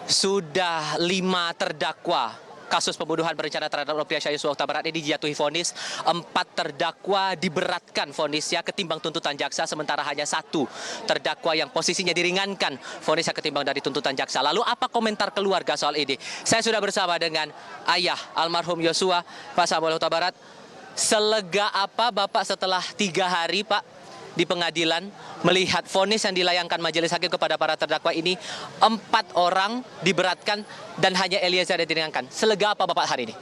Sudah 5 terdakwa kasus pembunuhan berencana terhadap Nofriansah Yosua Huta Barat ini dijatuhi vonis. 4 terdakwa diberatkan vonisnya ketimbang tuntutan jaksa, sementara hanya 1 terdakwa yang posisinya diringankan vonisnya ketimbang dari tuntutan jaksa. Lalu apa komentar keluarga soal ini? Saya sudah bersama dengan ayah almarhum Yosua, Pak Samuel Huta Barat. Selega apa Bapak setelah 3 hari Pak di pengadilan melihat vonis yang dilayangkan majelis hakim kepada para terdakwa ini? 4 orang diberatkan dan hanya Eliezer yang diringankan. Selega apa Bapak hari ini?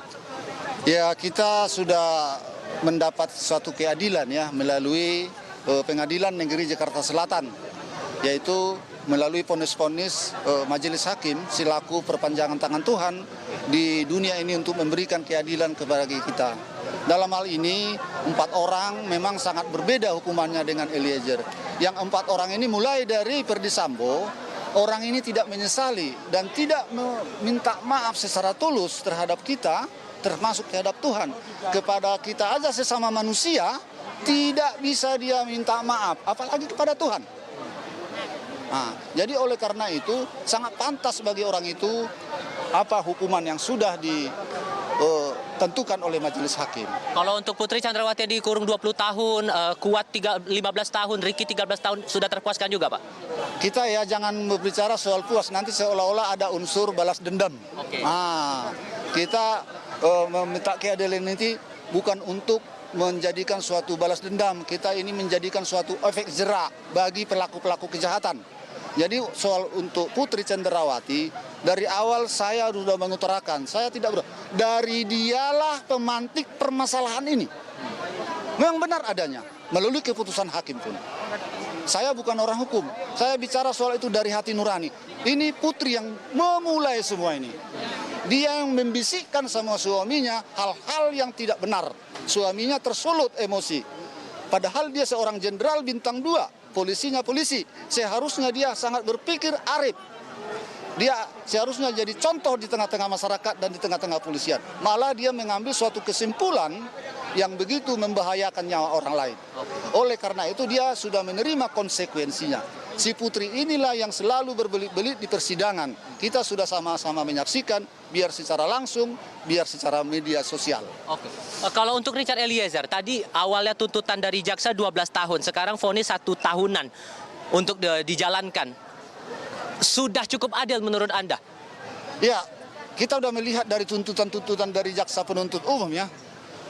Ya, kita sudah mendapat suatu keadilan ya melalui Pengadilan Negeri Jakarta Selatan, yaitu melalui vonis-vonis majelis hakim selaku perpanjangan tangan Tuhan di dunia ini untuk memberikan keadilan kepada kita. Dalam hal ini 4 orang memang sangat berbeda hukumannya dengan Eliezer. Yang 4 orang ini mulai dari Ferdy Sambo, orang ini tidak menyesali dan tidak meminta maaf secara tulus terhadap kita, termasuk terhadap Tuhan. Kepada kita aja sesama manusia tidak bisa dia minta maaf, apalagi kepada Tuhan. Nah, jadi oleh karena itu sangat pantas bagi orang itu apa hukuman yang sudah ditentukan oleh majelis hakim. Kalau untuk Putri Chandrawati dikurung 20 tahun, Kuat 15 tahun, Ricky 13 tahun, sudah terpuaskan juga Pak? Kita ya jangan berbicara soal puas, nanti seolah-olah ada unsur balas dendam. Oke. Nah, kita meminta keadilan ini bukan untuk menjadikan suatu balas dendam, kita ini menjadikan suatu efek jerak bagi pelaku-pelaku kejahatan. Jadi soal untuk Putri Chandrawati, dari awal saya sudah mengutarakan, saya tidak dari dialah pemantik permasalahan ini. Memang benar adanya, melalui keputusan hakim pun. Saya bukan orang hukum, saya bicara soal itu dari hati nurani. Ini Putri yang memulai semua ini. Dia yang membisikkan sama suaminya hal-hal yang tidak benar. Suaminya tersulut emosi. Padahal dia seorang jenderal bintang 2. Polisinya polisi, seharusnya dia sangat berpikir arif. Dia seharusnya jadi contoh di tengah-tengah masyarakat dan di tengah-tengah polisian. Malah dia mengambil suatu kesimpulan yang begitu membahayakan nyawa orang lain. Oleh karena itu dia sudah menerima konsekuensinya. Si Putri inilah yang selalu berbelit-belit di persidangan. Kita sudah sama-sama menyaksikan, biar secara langsung, biar secara media sosial. Oke. Kalau untuk Richard Eliezer, tadi awalnya tuntutan dari jaksa 12 tahun, sekarang vonis 1 tahunan untuk dijalankan. Sudah cukup adil menurut Anda? Ya, kita sudah melihat dari tuntutan-tuntutan dari jaksa penuntut umum ya.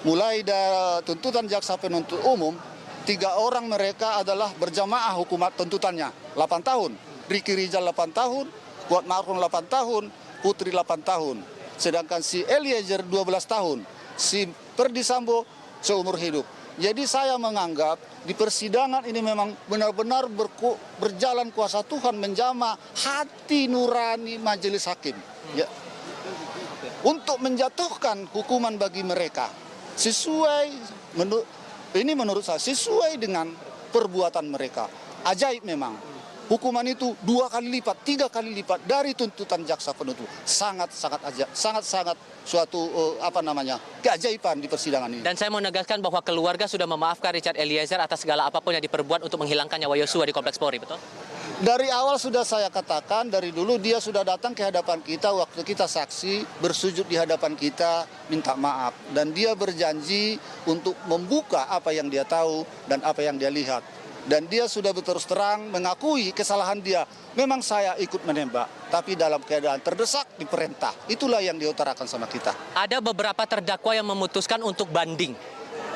Mulai dari tuntutan jaksa penuntut umum, 3 orang mereka adalah berjamaah hukuman tuntutannya 8 tahun. Ricky Rizal 8 tahun, Kuat Ma'ruf 8 tahun, Putri 8 tahun. Sedangkan si Eliezer 12 tahun, si Ferdy Sambo seumur hidup. Jadi saya menganggap di persidangan ini memang benar-benar berjalan kuasa Tuhan menjamah hati nurani majelis hakim. Ya. Untuk menjatuhkan hukuman bagi mereka sesuai menurut saya sesuai dengan perbuatan mereka. Ajaib memang. Hukuman itu 2 kali lipat, 3 kali lipat dari tuntutan jaksa penuntut. Sangat-sangat ajaib, sangat-sangat suatu keajaiban di persidangan ini. Dan saya mau menegaskan bahwa keluarga sudah memaafkan Richard Eliezer atas segala apapun yang diperbuat untuk menghilangkan nyawa Yosua di Kompleks Polri, betul? Dari awal sudah saya katakan, dari dulu dia sudah datang ke hadapan kita waktu kita saksi, bersujud di hadapan kita, minta maaf. Dan dia berjanji untuk membuka apa yang dia tahu dan apa yang dia lihat. Dan dia sudah berterus terang mengakui kesalahan dia. Memang saya ikut menembak, tapi dalam keadaan terdesak diperintah. Itulah yang diutarakan sama kita. Ada beberapa terdakwa yang memutuskan untuk banding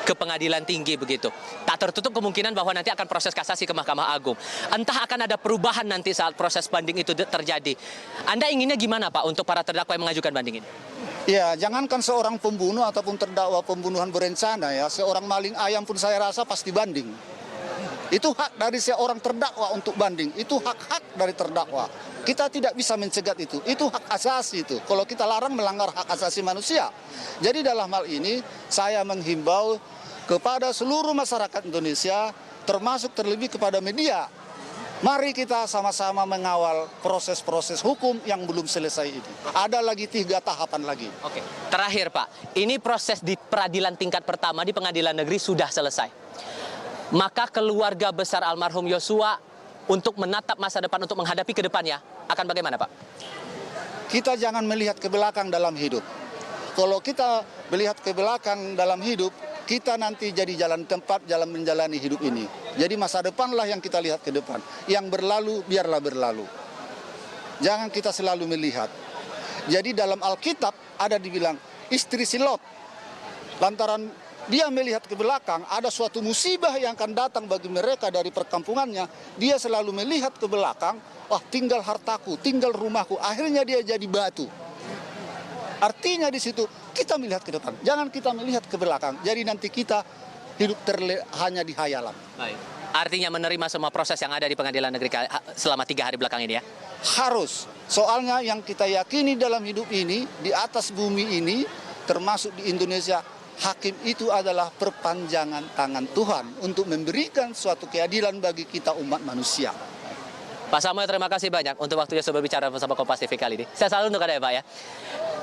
ke pengadilan tinggi begitu. Tak tertutup kemungkinan bahwa nanti akan proses kasasi ke Mahkamah Agung. Entah akan ada perubahan nanti saat proses banding itu terjadi. Anda inginnya gimana Pak untuk para terdakwa yang mengajukan banding ini? Ya, jangankan seorang pembunuh ataupun terdakwa pembunuhan berencana ya, seorang maling ayam pun saya rasa pasti banding. Itu hak dari seorang terdakwa untuk banding, itu hak-hak dari terdakwa. Kita tidak bisa mencegat itu hak asasi itu. Kalau kita larang melanggar hak asasi manusia. Jadi dalam hal ini saya menghimbau kepada seluruh masyarakat Indonesia, termasuk terlebih kepada media. Mari kita sama-sama mengawal proses-proses hukum yang belum selesai ini. Ada lagi 3 tahapan lagi. Oke, terakhir Pak, ini proses di peradilan tingkat pertama di pengadilan negeri sudah selesai. Maka keluarga besar almarhum Yosua untuk menatap masa depan, untuk menghadapi ke depannya, akan bagaimana Pak? kita jangan melihat ke belakang dalam hidup. Kalau kita melihat ke belakang dalam hidup, kita nanti jadi jalan tempat jalan menjalani hidup ini. Jadi masa depanlah yang kita lihat ke depan. Yang berlalu, biarlah berlalu. Jangan kita selalu melihat. Jadi dalam Alkitab ada dibilang, istri si Lot, lantaran dia melihat ke belakang, ada suatu musibah yang akan datang bagi mereka dari perkampungannya. Dia selalu melihat ke belakang, tinggal hartaku, tinggal rumahku. Akhirnya dia jadi batu. Artinya di situ kita melihat ke depan, jangan kita melihat ke belakang. Jadi nanti kita hidup hanya di hayalan. Baik. Artinya menerima semua proses yang ada di pengadilan negeri selama 3 hari belakang ini ya? Harus. Soalnya yang kita yakini dalam hidup ini, di atas bumi ini, termasuk di Indonesia, hakim itu adalah perpanjangan tangan Tuhan untuk memberikan suatu keadilan bagi kita umat manusia. Pak Samuel, terima kasih banyak untuk waktunya sudah berbicara bersama Kompas TV kali ini. Saya selalu untuk Anda ya Pak ya.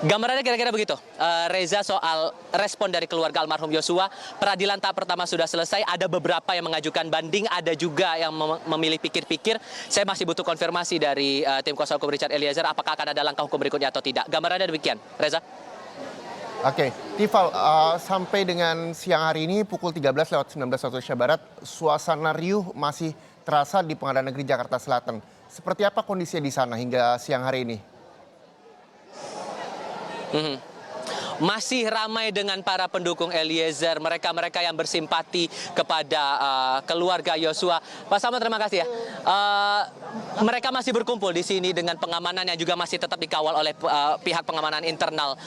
Gambarannya kira-kira begitu, Reza, soal respon dari keluarga almarhum Yosua. Peradilan tahap pertama sudah selesai, ada beberapa yang mengajukan banding, ada juga yang memilih pikir-pikir. Saya masih butuh konfirmasi dari tim kuasa hukum Richard Eliezer, apakah akan ada langkah hukum berikutnya atau tidak. Gambarannya demikian, Reza. Oke, Tifal, sampai dengan siang hari ini pukul 13:19 waktu Indonesia Barat, suasana riuh masih terasa di Pengadilan Negeri Jakarta Selatan. Seperti apa kondisinya di sana hingga siang hari ini? Masih ramai dengan para pendukung Eliezer, mereka-mereka yang bersimpati kepada keluarga Yosua. Pak Samuel, terima kasih ya. Mereka masih berkumpul di sini dengan pengamanan yang juga masih tetap dikawal oleh pihak pengamanan internal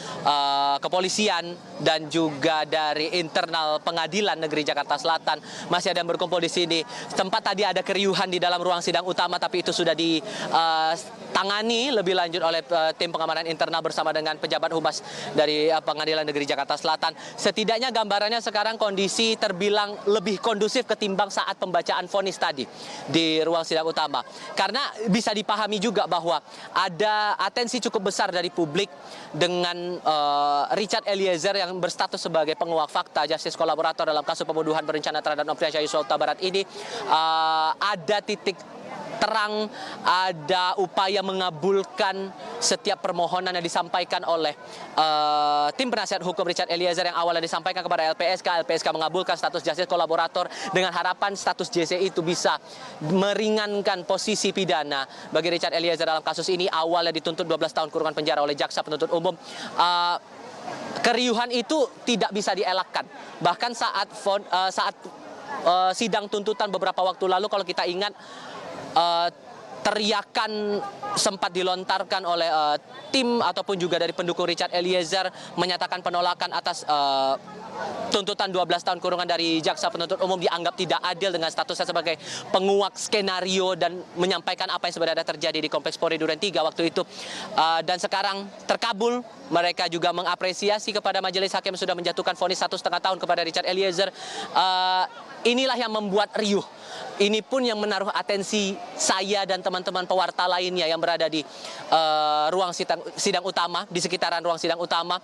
kepolisian dan juga dari internal Pengadilan Negeri Jakarta Selatan. Masih ada yang berkumpul di sini. Tempat tadi ada keriuhan di dalam ruang sidang utama, tapi itu sudah ditangani lebih lanjut oleh tim pengamanan internal bersama dengan pejabat humas dari Pengadilan Negeri Jakarta Selatan. Setidaknya gambarannya sekarang kondisi terbilang lebih kondusif ketimbang saat pembacaan vonis tadi di ruang sidang utama. Karena bisa dipahami juga bahwa ada atensi cukup besar dari publik dengan Richard Eliezer yang berstatus sebagai penguak fakta, justice kolaborator dalam kasus pembunuhan berencana terhadap Nofriansah Yosua Huta Barat ini. Ada titik terang, ada upaya mengabulkan setiap permohonan yang disampaikan oleh tim penasihat hukum Richard Eliezer yang awalnya disampaikan kepada LPSK mengabulkan status justice kolaborator dengan harapan status JC itu bisa meringankan posisi pidana bagi Richard Eliezer dalam kasus ini. Awalnya dituntut 12 tahun kurungan penjara oleh jaksa penuntut umum. Keriuhan itu tidak bisa dielakkan. Bahkan saat sidang tuntutan beberapa waktu lalu, kalau kita ingat, teriakan sempat dilontarkan oleh tim ataupun juga dari pendukung Richard Eliezer menyatakan penolakan atas tuntutan 12 tahun kurungan dari jaksa penuntut umum, dianggap tidak adil dengan statusnya sebagai penguak skenario dan menyampaikan apa yang sebenarnya terjadi di Kompleks Polri Duren 3 waktu itu. Dan sekarang terkabul, mereka juga mengapresiasi kepada majelis hakim yang sudah menjatuhkan vonis 1,5 tahun kepada Richard Eliezer. Inilah yang membuat riuh. Ini pun yang menaruh atensi saya dan teman-teman pewarta lainnya yang berada di ruang sidang utama, di sekitaran ruang sidang utama.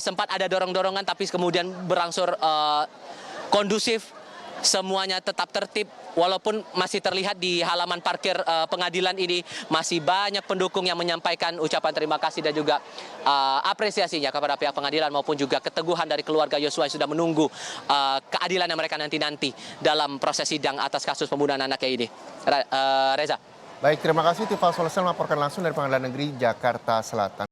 Sempat ada dorong-dorongan tapi kemudian berangsur kondusif. Semuanya tetap tertib, walaupun masih terlihat di halaman parkir pengadilan ini masih banyak pendukung yang menyampaikan ucapan terima kasih dan juga apresiasinya kepada pihak pengadilan maupun juga keteguhan dari keluarga Yosua yang sudah menunggu keadilan yang mereka nanti dalam proses sidang atas kasus pembunuhan anaknya ini. Reza. Baik, terima kasih Tifal Solesen melaporkan langsung dari Pengadilan Negeri Jakarta Selatan.